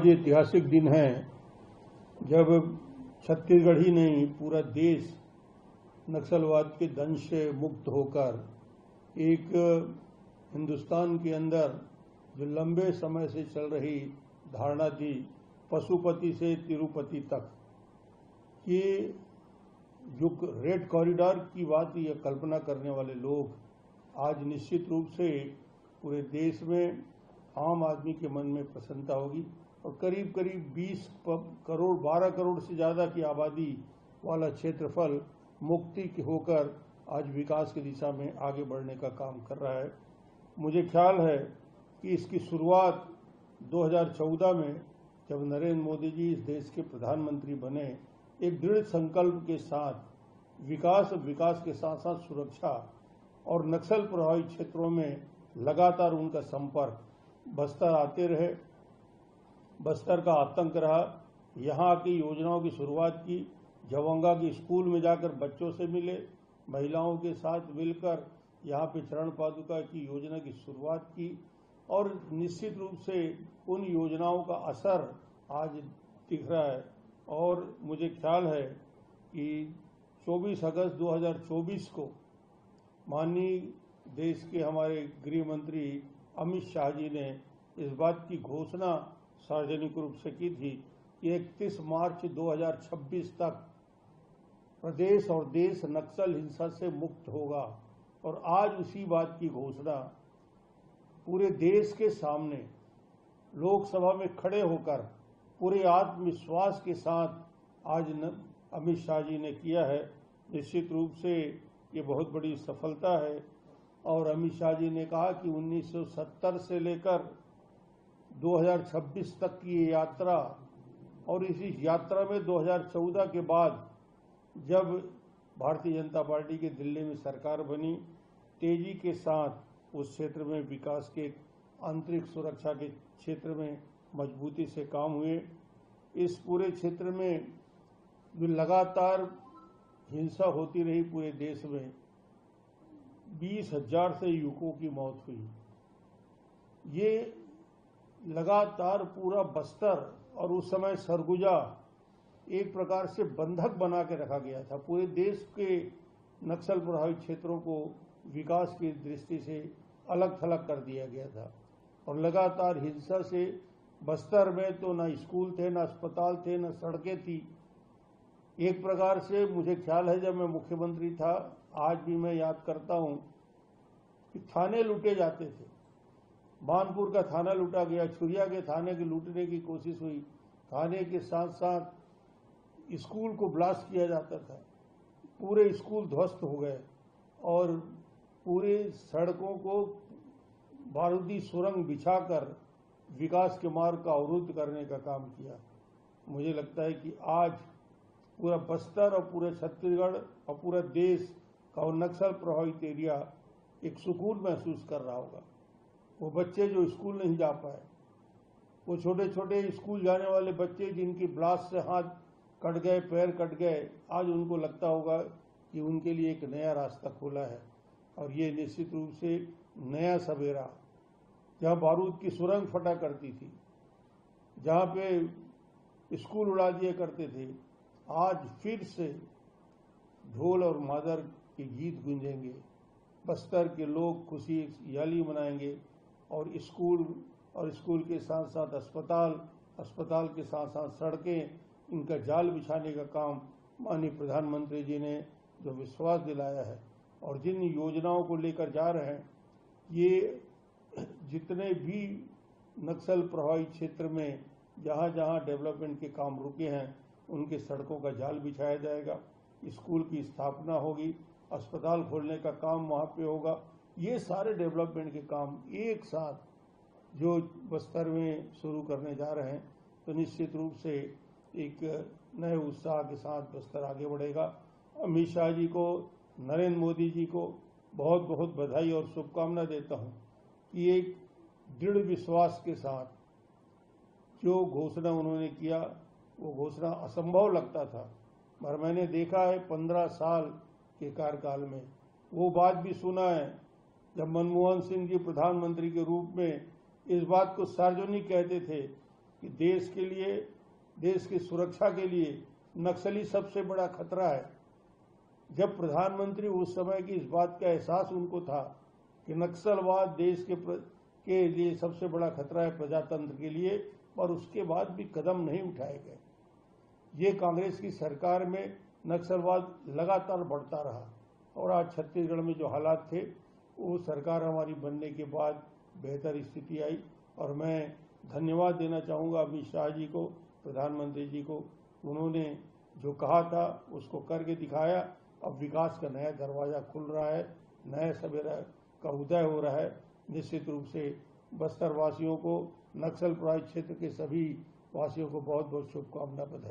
आज ऐतिहासिक दिन है जब छत्तीसगढ़ ही नहीं पूरा देश नक्सलवाद के दंश से मुक्त होकर एक हिंदुस्तान के अंदर जो लंबे समय से चल रही धारणा थी पशुपति से तिरुपति तक कि जो रेड कॉरिडोर की बात या कल्पना करने वाले लोग आज निश्चित रूप से पूरे देश में आम आदमी के मन में प्रसन्नता होगी और करीब करीब 20 करोड़ 12 करोड़ से ज़्यादा की आबादी वाला क्षेत्रफल मुक्ति होकर आज विकास की दिशा में आगे बढ़ने का काम कर रहा है। मुझे ख्याल है कि इसकी शुरुआत 2014 में जब नरेंद्र मोदी जी इस देश के प्रधानमंत्री बने, एक दृढ़ संकल्प के साथ विकास के साथ साथ सुरक्षा और नक्सल प्रभावित क्षेत्रों में लगातार उनका संपर्क बस्तर आते रहे, बस्तर का आतंक रहा, यहाँ की योजनाओं की शुरुआत की, जवंगा की स्कूल में जाकर बच्चों से मिले, महिलाओं के साथ मिलकर यहाँ पे चरण पादुका की योजना की शुरुआत की और निश्चित रूप से उन योजनाओं का असर आज दिख रहा है। और मुझे ख्याल है कि 24 अगस्त 2024 को माननीय देश के हमारे गृह मंत्री अमित शाह जी ने इस बात की घोषणा सार्वजनिक रूप से की थी कि 31 मार्च 2026 तक प्रदेश और देश नक्सल हिंसा से मुक्त होगा। और आज उसी बात की घोषणा पूरे देश के सामने लोकसभा में खड़े होकर पूरे आत्मविश्वास के साथ आज अमित शाह जी ने किया है। निश्चित रूप से ये बहुत बड़ी सफलता है। और अमित शाह जी ने कहा कि 1970 से लेकर 2026 तक की ये यात्रा और इसी यात्रा में 2014 के बाद जब भारतीय जनता पार्टी की दिल्ली में सरकार बनी, तेजी के साथ उस क्षेत्र में विकास के आंतरिक सुरक्षा के क्षेत्र में मजबूती से काम हुए। इस पूरे क्षेत्र में जो लगातार हिंसा होती रही पूरे देश में 20,000 से युवकों की मौत हुई। ये लगातार पूरा बस्तर और उस समय सरगुजा एक प्रकार से बंधक बना के रखा गया था। पूरे देश के नक्सल प्रभावित क्षेत्रों को विकास की दृष्टि से अलग थलग कर दिया गया था और लगातार हिंसा से बस्तर में तो ना स्कूल थे, ना अस्पताल थे, ना सड़कें थी। एक प्रकार से मुझे ख्याल है जब मैं मुख्यमंत्री था, आज भी मैं याद करता हूं कि थाने लूटे जाते थे। मानपुर का थाना लूटा गया, छुरिया के थाने के लूटने की कोशिश हुई, थाने के साथ साथ स्कूल को ब्लास्ट किया जाता था, पूरे स्कूल ध्वस्त हो गए और पूरे सड़कों को बारूदी सुरंग बिछाकर विकास के मार्ग का अवरुद्ध करने का काम किया। मुझे लगता है कि आज पूरा बस्तर और पूरे छत्तीसगढ़ और पूरा देश का नक्सल प्रभावित एरिया एक सुकून महसूस कर रहा होगा। वो बच्चे जो स्कूल नहीं जा पाए, वो छोटे छोटे स्कूल जाने वाले बच्चे जिनकी ब्लास्ट से हाथ कट गए, पैर कट गए, आज उनको लगता होगा कि उनके लिए एक नया रास्ता खुला है। और ये निश्चित रूप से नया सवेरा, जहाँ बारूद की सुरंग फटा करती थी, जहाँ पे स्कूल उड़ा दिया करते थे, आज फिर से ढोल और मादर के गीत गूंजेंगे, बस्तर के लोग खुशहाली मनाएंगे और स्कूल के साथ साथ अस्पताल के साथ साथ सड़कें, इनका जाल बिछाने का काम माननीय प्रधानमंत्री जी ने जो विश्वास दिलाया है और जिन योजनाओं को लेकर जा रहे हैं, ये जितने भी नक्सल प्रभावित क्षेत्र में जहाँ जहाँ डेवलपमेंट के काम रुके हैं उनके सड़कों का जाल बिछाया जाएगा, स्कूल की स्थापना होगी, अस्पताल खोलने का काम वहाँ पे होगा। ये सारे डेवलपमेंट के काम एक साथ जो बस्तर में शुरू करने जा रहे हैं, तो निश्चित रूप से एक नए उत्साह के साथ बस्तर आगे बढ़ेगा। अमित शाह जी को, नरेंद्र मोदी जी को बहुत बहुत बधाई और शुभकामना देता हूं कि एक दृढ़ विश्वास के साथ जो घोषणा उन्होंने किया, वो घोषणा असंभव लगता था, पर मैंने देखा है 15 साल के कार्यकाल में वो बात भी सुना है जब मनमोहन सिंह जी प्रधानमंत्री के रूप में इस बात को सार्वजनिक कहते थे कि देश के लिए, देश की सुरक्षा के लिए नक्सली सबसे बड़ा खतरा है। जब प्रधानमंत्री उस समय की इस बात का एहसास उनको था कि नक्सलवाद देश के लिए सबसे बड़ा खतरा है प्रजातंत्र के लिए, और उसके बाद भी कदम नहीं उठाए गए। ये कांग्रेस की सरकार में नक्सलवाद लगातार बढ़ता रहा और आज छत्तीसगढ़ में जो हालात थे वो सरकार हमारी बनने के बाद बेहतर स्थिति आई। और मैं धन्यवाद देना चाहूँगा अमित शाह जी को, प्रधानमंत्री जी को। उन्होंने जो कहा था उसको करके दिखाया। अब विकास का नया दरवाज़ा खुल रहा है, नया सवेरा का उदय हो रहा है। निश्चित रूप से बस्तर वासियों को, नक्सल प्रभावित क्षेत्र के सभी वासियों को बहुत बहुत शुभकामना बधाई।